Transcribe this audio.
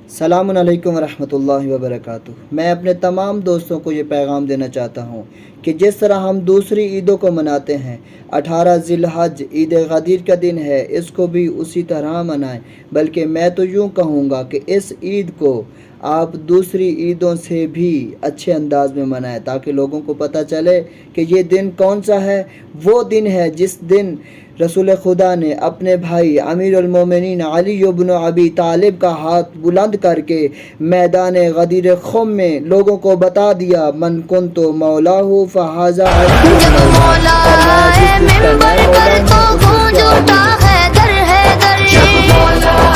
السلام علیکم ورحمۃ اللہ وبرکاتہ۔ میں اپنے تمام دوستوں کو یہ پیغام دینا چاہتا ہوں کہ جس طرح ہم دوسری عیدوں کو مناتے ہیں، 18 ذی الحج عید غدیر کا دن ہے، اس کو بھی اسی طرح منائیں۔ بلکہ میں تو یوں کہوں گا کہ اس عید کو آپ دوسری عیدوں سے بھی اچھے انداز میں منائیں، تاکہ لوگوں کو پتہ چلے کہ یہ دن کون سا ہے۔ وہ دن ہے جس دن رسول خدا نے اپنے بھائی امیر المومنین علی بن ابی طالب کا ہاتھ بلند کر کے میدان غدیر خم میں لوگوں کو بتا دیا، من کنت مولاہ فہذا علی مولا۔ فرمایا جس جس کا میں مولا ہوں اس کا علی ہے۔